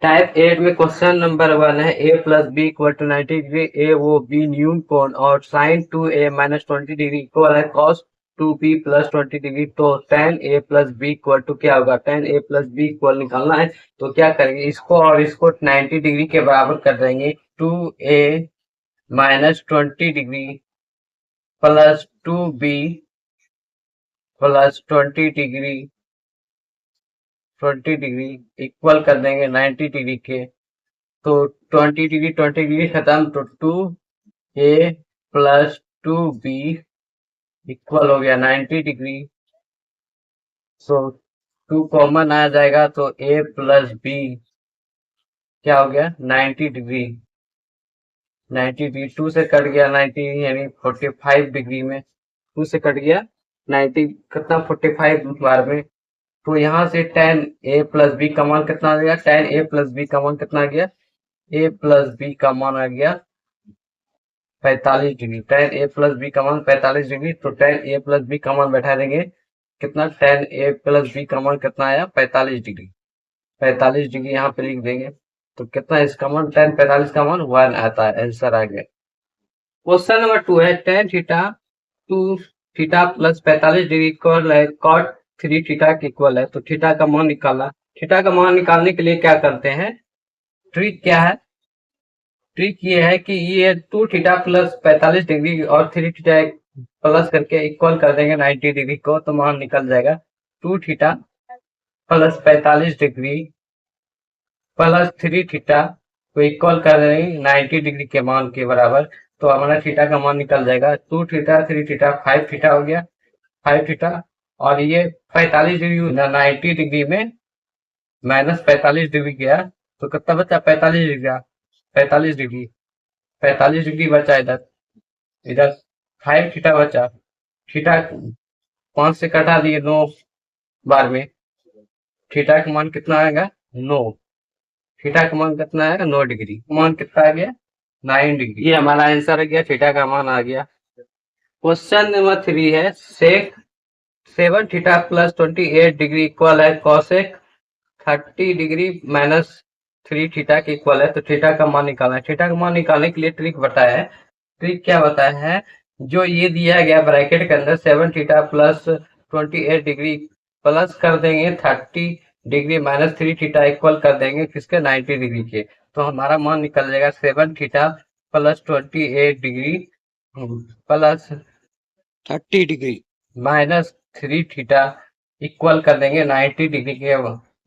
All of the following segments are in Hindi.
टाइप 8 में क्वेश्चन नंबर 1 है a plus B equal to 90 degree A वो बी न्यू कोण और sine 2a minus 20 degree equal है कॉस 2b प्लस 20 डिग्री। तो tan a plus B equal to क्या होगा, tan a plus B equal निकालना है। तो क्या करेंगे, इसको और इसको 90 डिग्री के बराबर कर देंगे। 2a minus 20 degree plus 2b plus 20 degree equal कर देंगे 90 डिग्री के। तो 20 डिग्री खत्म, तो 2a प्लस 2b इक्वल हो गया 90 डिग्री। तो 2 कॉमन आ जाएगा, तो a प्लस b क्या हो गया 90 डिग्री। 90 डिग्री 2 से कट गया 90 यानी 45 डिग्री में 2 से कट गया 90 कितना 45 बार में। तो यहाँ से tan a प्लस बी का मान कितना आ गया, tan a प्लस बी का मान कितना आ गया, a प्लस बी का मान आ गया 45 degree. tan a plus b का मान 45 डिग्री। तो tan a प्लस बी का मान बैठा देंगे कितना, tan a प्लस बी का मान कितना आया 45 डिग्री। 45 डिग्री यहाँ पे लिख देंगे। तो कितना इसका मान, tan 45 का मान 1 आता है, आंसर आ गया। क्वेश्चन नंबर 2 है tan theta 2 theta plus 45 degree equal है cot 3 थीटा के इक्वल है। तो थीटा का मान निकालना। थीटा का मान निकालने के लिए क्या करते हैं, ट्रिक क्या है, ट्रिक ये है कि ये 2 थीटा प्लस 45 डिग्री और 3 थीटा प्लस करके इक्वल कर देंगे 90 डिग्री को, तो मान निकल जाएगा 2 theta plus 45 degree plus 3 theta को इक्वल कर देंगे 90 डिग्री के मान के बराबर। तो हमारा थीटा का मान निकल जाएगा 2 थीटा 3 थीटा 5 थीटा हो गया 5 थीटा। और ये 45 डिग्री 90 डिग्री में माइनस 45 डिग्री गया, तो कितना बचा 45 डिग्री का 45 डिग्री 45 डिग्री बचा इधर। इधर 5 थीटा बचा, थीटा 5 से कटा दिए 9 बार में, थीटा का मान कितना आएगा 9। थीटा का मान कितना आएगा 9 डिग्री, मान कितना आ गया 9 डिग्री। ये हमारा आंसर आ गया, थीटा का मान आ गया। क्वेश्चन नंबर 3 है सेक 7 थीटा प्लस 28 डिग्री इक्वल है कॉसेक 30 डिग्री माइनस 3 थीटा के इक्वल है। तो थीटा का मान निकालना है। थीटा का मान निकालने के लिए ट्रिक बताया है। ट्रिक क्या बताया है, जो ये दिया गया ब्रैकेट के अंदर 7 थीटा प्लस 28 डिग्री प्लस कर देंगे 30 डिग्री माइनस 3 थीटा इक्वल कर देंगे किसके 90 डिग्री के। तो हमारा मान निकल जाएगा 7 theta plus 28 degree plus 30 degree minus 3 theta equal कर देंगे 90 डिग्री के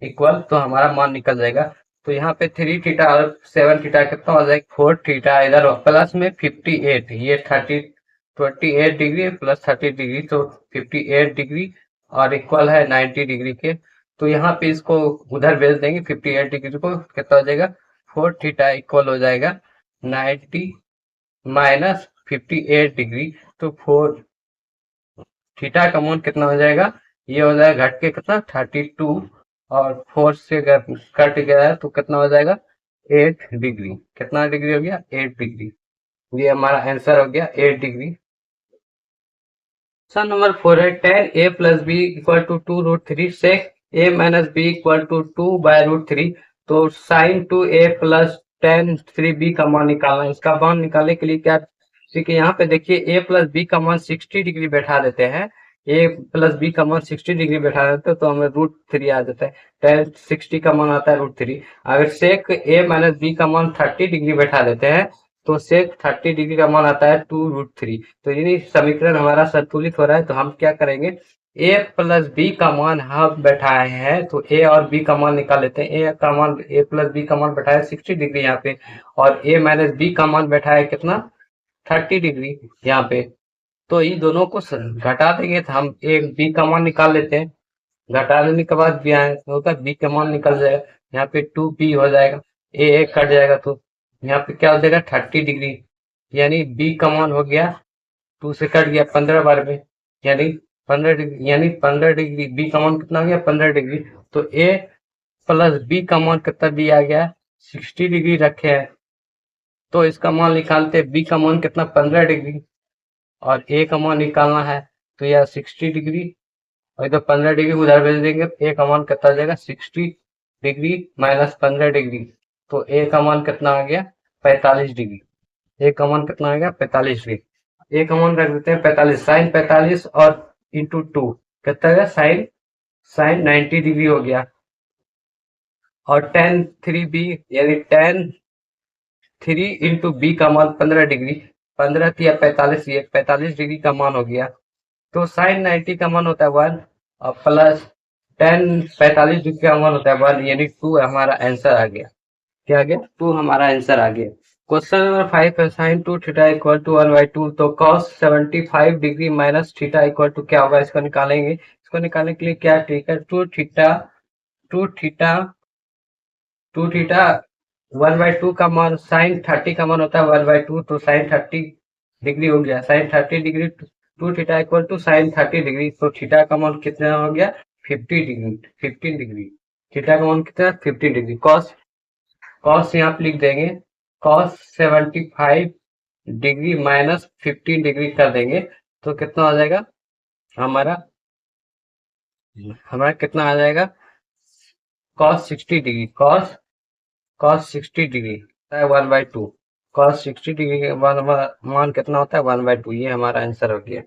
इक्वल। तो हमारा मान निकल जाएगा। तो यहाँ पे 3 थीटा और 7 थीटा कितना हो जाएगा 4 थीटा, इधर प्लस में 58, ये 28 डिग्री प्लस 30 डिग्री, तो 58 डिग्री और इक्वल है 90 डिग्री के। तो यहाँ पे इसको उधर भेज देंगे 58 डिग्री को, कितना हो जाएगा 4 थीटा इक्वल हो जाएगा 90 माइनस 58 डिग्री। तो 4 थीटा का मान कितना हो जाएगा, ये हो जाएगा घट के कितना 32 और 4 से कट गया है तो कितना हो जाएगा 8 डिग्री। कितना डिग्री हो गया 8 डिग्री। ये हमारा आंसर हो गया 8 डिग्री। क्वेश्चन नंबर 4 है tan a plus B equal to 2 root 3 sec a minus b equal to 2 by root 3। तो sign 2a plus tan 3b का मान निकालना है। इसका मान निकालने के लिए क्या, क्योंकि यहाँ पे देखिए a प्लस बी का मान 60 डिग्री बैठा देते हैं, a प्लस बी का मान 60 डिग्री बैठा देते हैं, तो हमें रूट 3 आ जाता है। tan 60 का मान आता है रूट 3। अगर सेक a माइनस बी का मान 30 डिग्री बैठा देते हैं, तो सेक 30 डिग्री का मान आता है 2 रूट 3। तो यानी समीकरण हमारा संतुलित हो रहा है। तो हम क्या करेंगे, a प्लस बी का मान हम बैठाए हैं, तो a और b का मान निकाल लेते हैं। a का मान a प्लस बी का मान बैठा है 60 डिग्री यहाँ पे, और a माइनस बी का मान बैठा है कितना 30 डिग्री यहाँ पे। तो इन दोनों को घटा देंगे तो हम एक b का मान निकाल लेते हैं। घटा लेने के बाद होता है b का मान निकल जाएगा, यहाँ पे 2b हो जाएगा, a कट जाएगा, तो यहाँ पे क्या हो जाएगा 30 डिग्री, यानी b का मान हो गया 2 से कट गया 15 बार में, यानी 15 डिग्री, यानी 15 डिग्री b का मान कितना आ गया 15 डिग्री। तो a प्लस b का मान कितना दिया गया 60 डिग्री रखे हैं, तो इसका मान निकालते b का मान कितना 15 डिग्री और a का मान निकालना है, तो यह 60 डिग्री और इधर 15 डिग्री उधर भेज देंगे, a का मान कितना आ जाएगा 60 डिग्री माइनस 15 डिग्री, तो ए का मान कितना आ गया 45 डिग्री। ए का मान कितना आ गया 45 डिग्री। ए का मान रख देते हैं 45, साइन 45 और इंटू 2 कितना है साइन साइन 90 डिग्री हो गया। और टेन 3b यानी टेन 3 इंटू बी का मान 15 डिग्री, 15 किया 45, ये 45 डिग्री का मान हो गया। तो साइन 90 का मान होता है 1 और प्लस टेन 45 डिग्री का मान होता है 1, यानी 2 हमारा आंसर आ गया। क्या आ गया 2 हमारा आंसर आ गया। क्वेश्चन नंबर 5 है साइन 2 थीटा इक्वल टू 1/2, तो cos 75 degree minus theta equal to क्या होगा, इसको निकालेंगे। इसको निकालने के लिए क्या ट्रिक है, टू थीटा 1/2 का मान साइन 30 का मान होता है 1/2, तो साइन 30 डिग्री हो गया। Sine 30 degree to theta equal to sine 30 degree, तो थीटा का मान कितना हो गया 50 डिग्री। 15 डिग्री थीटा का मान कितना 50 डिग्री। कॉस कॉस यहाँ पे लिख देंगे, कॉस 75 डिग्री माइनस 15 डिग्री कर देंगे, तो कितना आ जाएगा हमारा हमारा कितना आ जाएगा कॉस 60 डिग्री। कॉस 60 डिग्री है 1/2। कॉस 60 डिग्री का मान कितना होता है 1/2। ये हमारा आंसर हो गया।